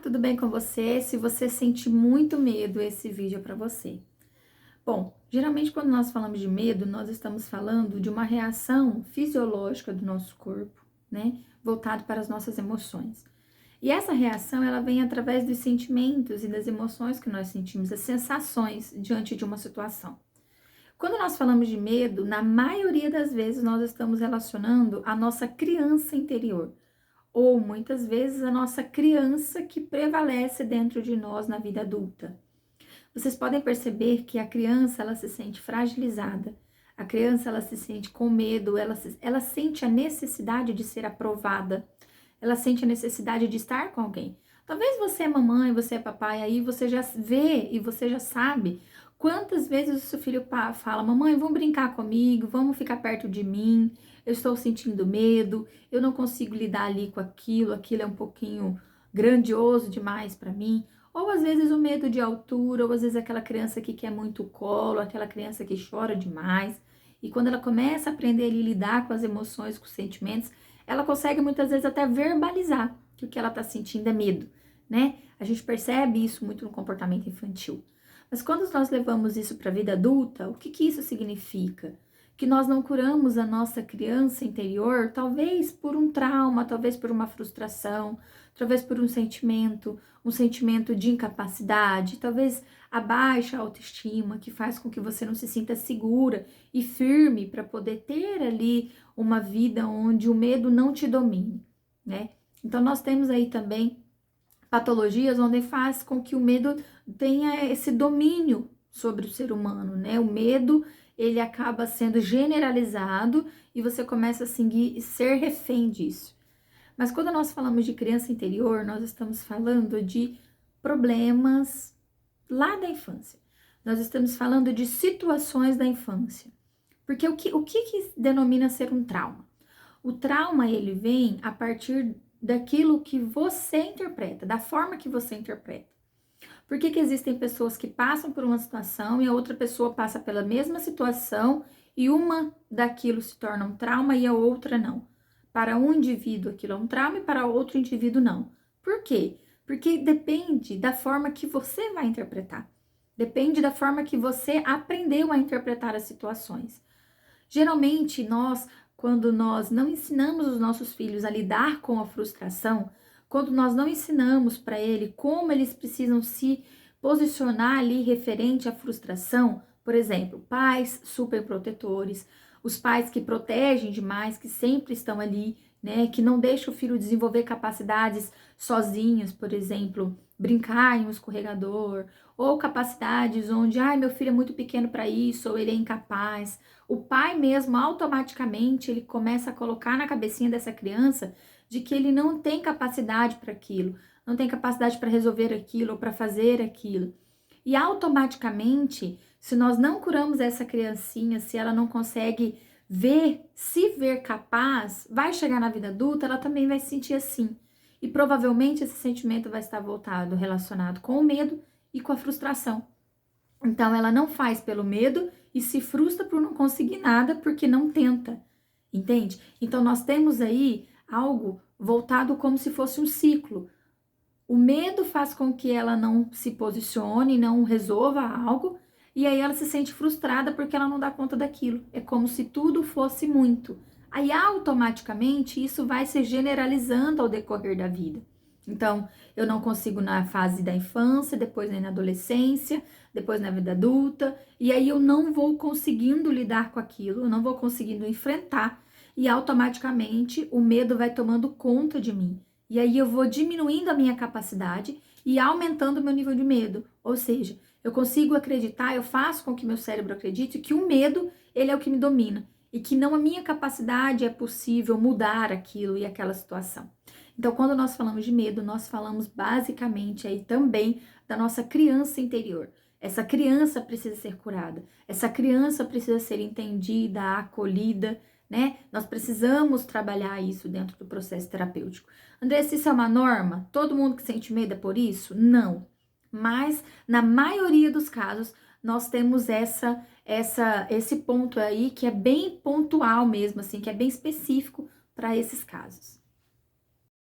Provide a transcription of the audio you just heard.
tudo bem com você? Se você sente muito medo, esse vídeo é para você. Bom, geralmente quando nós falamos de medo, nós estamos falando de uma reação fisiológica do nosso corpo, né? Voltado para as nossas emoções. E essa reação, ela vem através dos sentimentos e das emoções que nós sentimos, as sensações diante de uma situação. Quando nós falamos de medo, na maioria das vezes nós estamos relacionando a nossa criança interior, ou muitas vezes a nossa criança que prevalece dentro de nós na vida adulta. Vocês podem perceber que a criança, ela se sente fragilizada, a criança, ela se sente com medo, ela sente a necessidade de ser aprovada, ela sente a necessidade de estar com alguém. Talvez você é mamãe, você é papai, aí você já vê e você já sabe quantas vezes o seu filho fala: mamãe, vamos brincar comigo, vamos ficar perto de mim, eu estou sentindo medo, eu não consigo lidar ali com aquilo é um pouquinho grandioso demais para mim. Ou às vezes o medo de altura, ou às vezes aquela criança que quer muito colo, aquela criança que chora demais. E quando ela começa a aprender a lidar com as emoções, com os sentimentos, ela consegue muitas vezes até verbalizar que o que ela está sentindo é medo, né? A gente percebe isso muito no comportamento infantil. Mas quando nós levamos isso para a vida adulta, o que isso significa? Que nós não curamos a nossa criança interior, talvez por um trauma, talvez por uma frustração, talvez por um sentimento de incapacidade, talvez a baixa autoestima que faz com que você não se sinta segura e firme para poder ter ali uma vida onde o medo não te domine, né? Então nós temos aí também patologias onde faz com que o medo tenha esse domínio sobre o ser humano, né? O medo, ele acaba sendo generalizado e você começa a ser refém disso. Mas quando nós falamos de criança interior, nós estamos falando de problemas lá da infância. Nós estamos falando de situações da infância. Porque o que denomina ser um trauma? O trauma, ele vem a partir daquilo que você interpreta, da forma que você interpreta. Por que existem pessoas que passam por uma situação e a outra pessoa passa pela mesma situação e uma daquilo se torna um trauma e a outra não? Para um indivíduo aquilo é um trauma e para outro indivíduo não. Por quê? Porque depende da forma que você vai interpretar. Depende da forma que você aprendeu a interpretar as situações. Geralmente, quando nós não ensinamos os nossos filhos a lidar com a frustração, quando nós não ensinamos para ele como eles precisam se posicionar ali referente à frustração, por exemplo, pais superprotetores, os pais que protegem demais, que sempre estão ali, né, que não deixam o filho desenvolver capacidades sozinhos, por exemplo, brincar em um escorregador, ou capacidades onde, meu filho é muito pequeno para isso, ou ele é incapaz. O pai mesmo, automaticamente, ele começa a colocar na cabecinha dessa criança de que ele não tem capacidade para aquilo, não tem capacidade para resolver aquilo ou para fazer aquilo. E automaticamente, se nós não curamos essa criancinha, se ela não consegue se ver capaz, vai chegar na vida adulta, ela também vai se sentir assim. E provavelmente esse sentimento vai estar relacionado com o medo e com a frustração. Então ela não faz pelo medo e se frustra por não conseguir nada porque não tenta, entende? Então nós temos aí algo voltado como se fosse um ciclo. O medo faz com que ela não se posicione, não resolva algo, e aí ela se sente frustrada porque ela não dá conta daquilo. É como se tudo fosse muito. Aí automaticamente isso vai se generalizando ao decorrer da vida. Então, eu não consigo na fase da infância, depois na adolescência, depois na vida adulta, e aí eu não vou conseguindo lidar com aquilo, eu não vou conseguindo enfrentar, e automaticamente o medo vai tomando conta de mim. E aí eu vou diminuindo a minha capacidade e aumentando o meu nível de medo. Ou seja, eu consigo acreditar, eu faço com que meu cérebro acredite que o medo, ele é o que me domina. E que não a minha capacidade é possível mudar aquilo e aquela situação. Então, quando nós falamos de medo, nós falamos basicamente aí também da nossa criança interior. Essa criança precisa ser curada. Essa criança precisa ser entendida, acolhida, né? Nós precisamos trabalhar isso dentro do processo terapêutico. Andressa, isso é uma norma? Todo mundo que sente medo é por isso? Não. Mas, na maioria dos casos, nós temos esse ponto aí que é bem pontual mesmo, assim, que é bem específico para esses casos.